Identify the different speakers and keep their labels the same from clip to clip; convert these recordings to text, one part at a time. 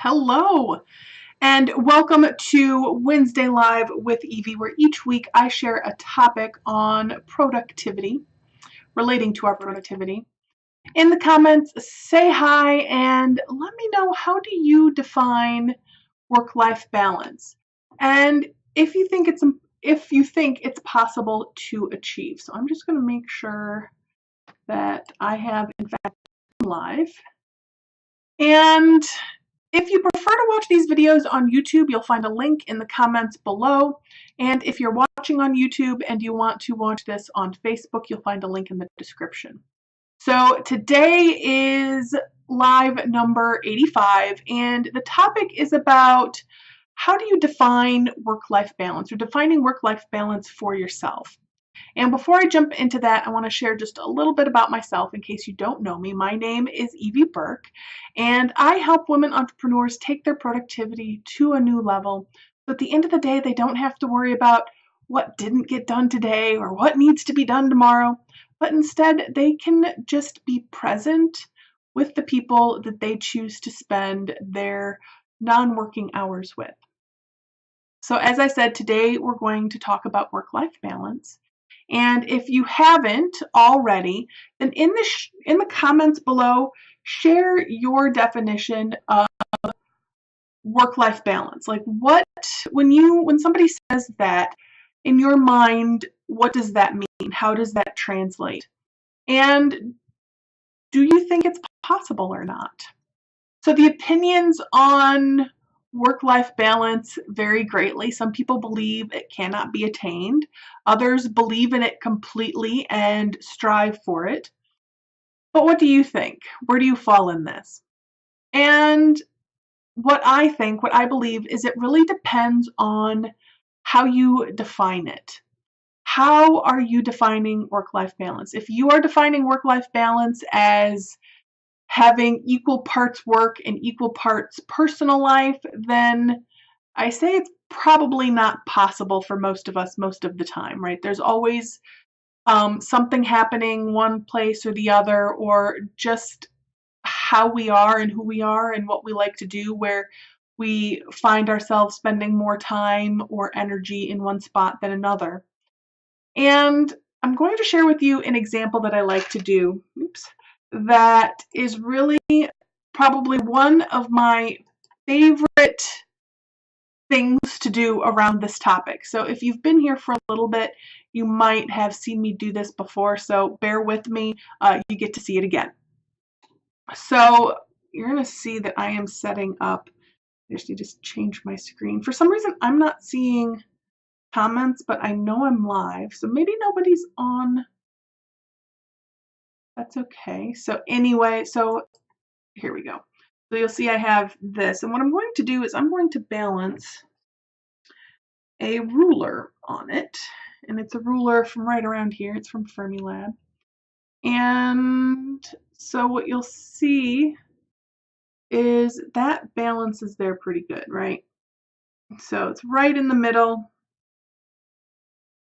Speaker 1: Hello, and welcome to Wednesday Live with Evie, where each week I share a topic on productivity, relating to our productivity. In the comments, say hi and let me know, how do you define work-life balance? And if you think it's possible to achieve. So I'm just going to make sure that I have in fact live. And if you prefer to watch these videos on YouTube, you'll find a link in the comments below. And if you're watching on YouTube and you want to watch this on Facebook, you'll find a link in the description. So today is live number 85, and the topic is about how do you define work-life balance, or defining work-life balance for yourself. And before I jump into that, I want to share just a little bit about myself in case you don't know me. My name is Evie Burke, and I help women entrepreneurs take their productivity to a new level. So at the end of the day, they don't have to worry about what didn't get done today or what needs to be done tomorrow, but instead they can just be present with the people that they choose to spend their non-working hours with. So as I said, today we're going to talk about work-life balance. And if you haven't already, then in the comments below, share your definition of work-life balance. Like when somebody says that, in your mind, what does that mean? How does that translate? And do you think it's possible or not? So the opinions on work-life balance vary greatly. Some people believe it cannot be attained. Others believe in it completely and strive for it. But what do you think? Where do you fall in this? And what I believe is it really depends on how you define it. How are you defining work-life balance? If you are defining work-life balance as having equal parts work and equal parts personal life, then I say it's probably not possible for most of us most of the time, right? There's always something happening one place or the other, or just how we are and who we are and what we like to do, where we find ourselves spending more time or energy in one spot than another. And I'm going to share with you an example that I like to do. That is really probably one of my favorite things to do around this topic. So if you've been here for a little bit, you might have seen me do this before, so bear with me. You get to see it again. So you're going to see that I am setting up. I just need to change my screen. For some reason, I'm not seeing comments, but I know I'm live, so maybe nobody's on. That's okay. So anyway, so here we go. So you'll see I have this, and what I'm going to do is I'm going to balance a ruler on it, and it's a ruler from right around here. It's from Fermilab. And so what you'll see is that balance is there pretty good, right? So it's right in the middle.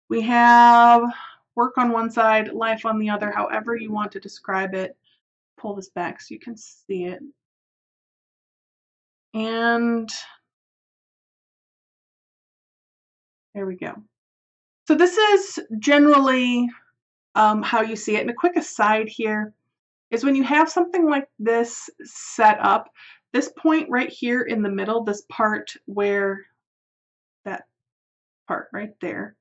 Speaker 1: We have work on one side, life on the other, however you want to describe it. Pull this back so you can see it. And there we go. So this is generally how you see it. And a quick aside here is when you have something like this set up, this point right here in the middle, this part where, that part right there,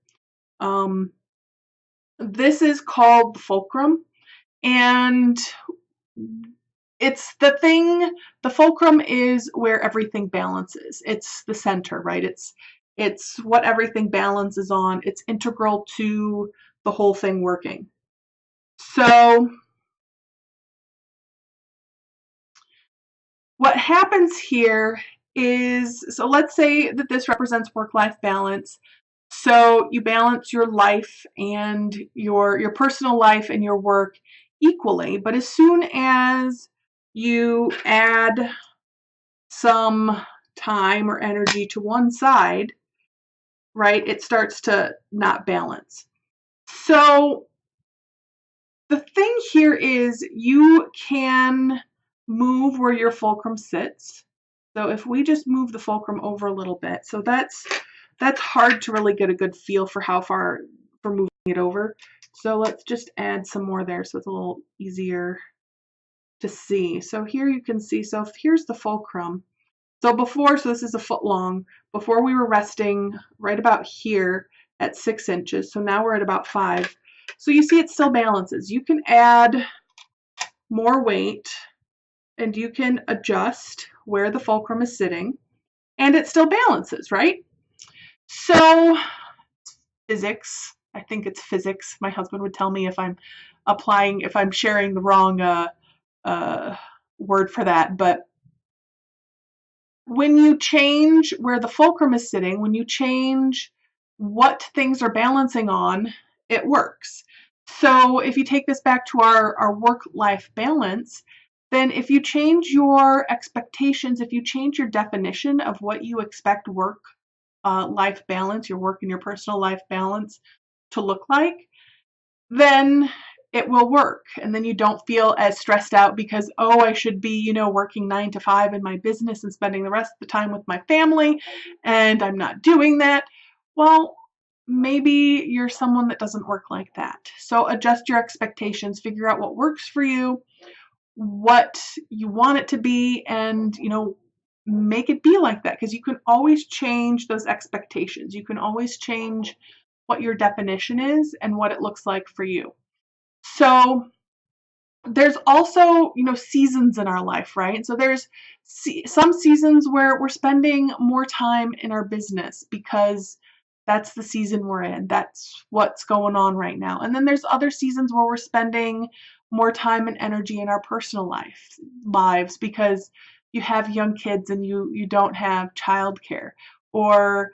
Speaker 1: this is called the fulcrum. And it's the thing, the fulcrum is where everything balances. It's the center, right? It's what everything balances on. It's integral to the whole thing working. So what happens here is, so let's say that this represents work-life balance. So you balance your life and your personal life and your work equally, but as soon as you add some time or energy to one side, right, it starts to not balance. So the thing here is you can move where your fulcrum sits. So if we just move the fulcrum over a little bit, so that's hard to really get a good feel for how far for moving it over. So let's just add some more there so it's a little easier to see. So here you can see, so here's the fulcrum. So before, so this is a foot long, before we were resting right about here at 6 inches. So now we're at about 5. So you see it still balances. You can add more weight and you can adjust where the fulcrum is sitting and it still balances, right? So physics, I think it's physics. My husband would tell me if I'm sharing the wrong word for that, but when you change where the fulcrum is sitting, when you change what things are balancing on, it works. So if you take this back to our work-life balance, then if you change your expectations, if you change your definition of what you expect work-life balance, your work and your personal life balance to look like, then it will work. And then you don't feel as stressed out because, oh, I should be, working 9 to 5 in my business and spending the rest of the time with my family, and I'm not doing that. Well, maybe you're someone that doesn't work like that. So adjust your expectations, figure out what works for you, what you want it to be, and, make it be like that, because you can always change those expectations. You can always change what your definition is and what it looks like for you. So there's also, seasons in our life, right? So there's some seasons where we're spending more time in our business because that's the season we're in. That's what's going on right now. And then there's other seasons where we're spending more time and energy in our personal lives because you have young kids and you don't have childcare, or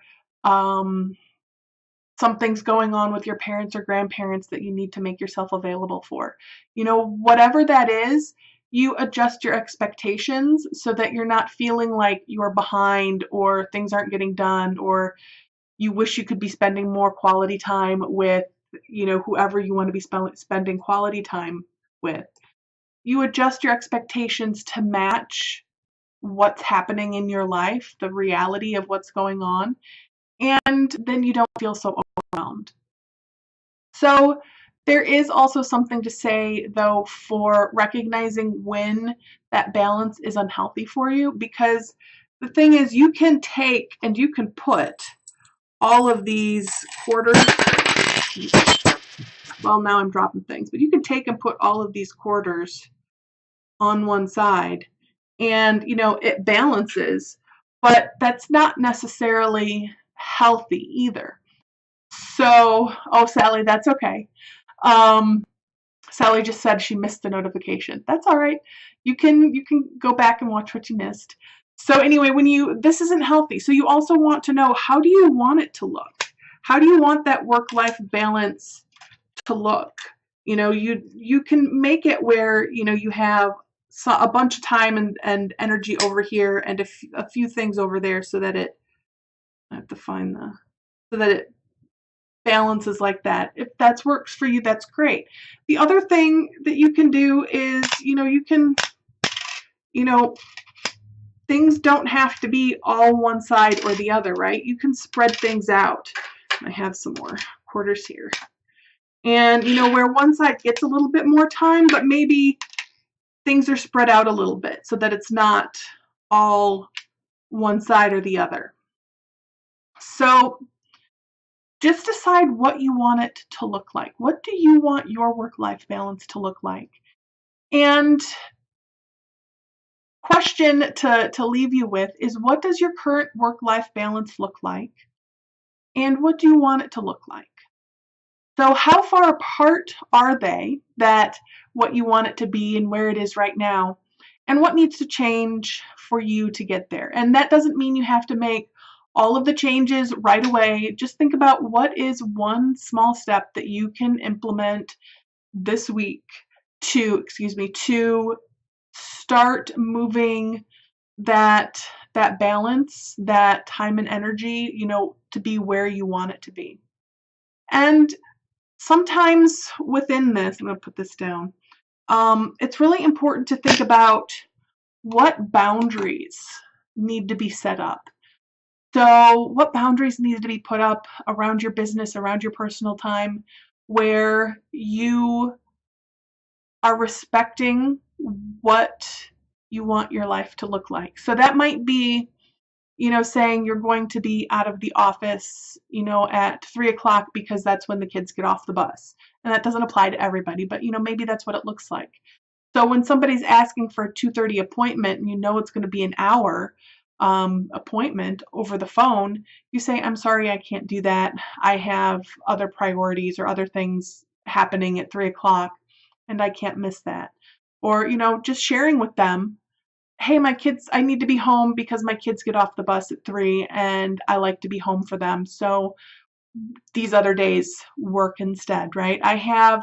Speaker 1: something's going on with your parents or grandparents that you need to make yourself available for. Whatever that is, you adjust your expectations so that you're not feeling like you're behind or things aren't getting done, or you wish you could be spending more quality time with, whoever you want to be spending quality time with. You adjust your expectations to match what's happening in your life, the reality of what's going on, and then you don't feel so overwhelmed. So there is also something to say, though, for recognizing when that balance is unhealthy for you, because the thing is, you can take and you can put all of these quarters, well, now I'm dropping things, but you can take and put all of these quarters on one side and, it balances, but that's not necessarily healthy either. So, oh, Sally, that's okay. Sally just said she missed the notification. That's all right. You can go back and watch what you missed. So anyway, this isn't healthy. So you also want to know, how do you want it to look? How do you want that work-life balance to look? You can make it where, you have a bunch of time and energy over here and a few things over there so that I have to find so that it balances like that. If that works for you, that's great. The other thing that you can do is, you can, things don't have to be all one side or the other, right? You can spread things out. I have some more quarters here. And, where one side gets a little bit more time, but maybe things are spread out a little bit so that it's not all one side or the other. So just decide what you want it to look like. What do you want your work-life balance to look like? And question to leave you with is, what does your current work-life balance look like? And what do you want it to look like? So how far apart are they, that what you want it to be and where it is right now? And what needs to change for you to get there? And that doesn't mean you have to make all of the changes right away. Just think about what is one small step that you can implement this week to start moving that balance, that time and energy, to be where you want it to be. And sometimes within this, I'm going to put this down, it's really important to think about what boundaries need to be set up? So what boundaries need to be put up around your business, around your personal time, where you are respecting what you want your life to look like? So that might be, saying you're going to be out of the office, at 3 o'clock because that's when the kids get off the bus. And that doesn't apply to everybody, but maybe that's what it looks like. So when somebody's asking for a 2:30 appointment and it's going to be an hour appointment over the phone, you say, I'm sorry, I can't do that. I have other priorities or other things happening at 3 o'clock and I can't miss that. Or, just sharing with them, hey, I need to be home because my kids get off the bus at 3 and I like to be home for them. So these other days work instead, right? I had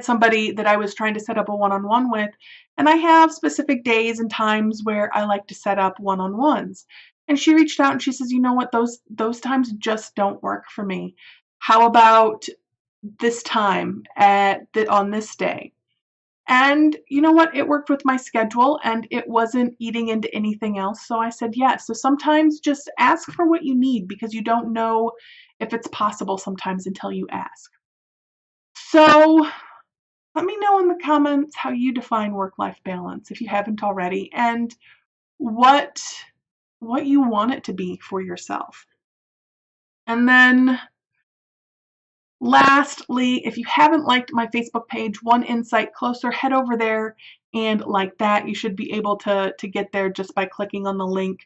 Speaker 1: somebody that I was trying to set up a one-on-one with, and I have specific days and times where I like to set up one-on-ones. And she reached out and she says, you know what, those times just don't work for me. How about this time on this day? And you know what? It worked with my schedule and it wasn't eating into anything else. So I said yes. So sometimes just ask for what you need because you don't know if it's possible sometimes until you ask. So let me know in the comments how you define work-life balance if you haven't already, and what you want it to be for yourself. And then lastly, if you haven't liked my Facebook page, One Insight Closer, head over there and like that. You should be able to get there just by clicking on the link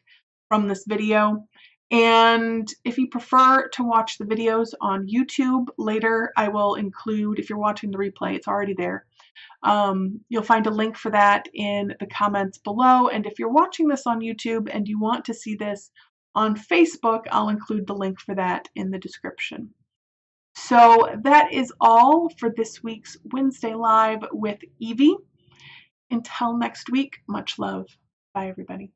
Speaker 1: from this video. And if you prefer to watch the videos on YouTube later, I will include, if you're watching the replay, it's already there. You'll find a link for that in the comments below. And if you're watching this on YouTube and you want to see this on Facebook, I'll include the link for that in the description. So that is all for this week's Wednesday Live with Evie. Until next week, much love. Bye, everybody.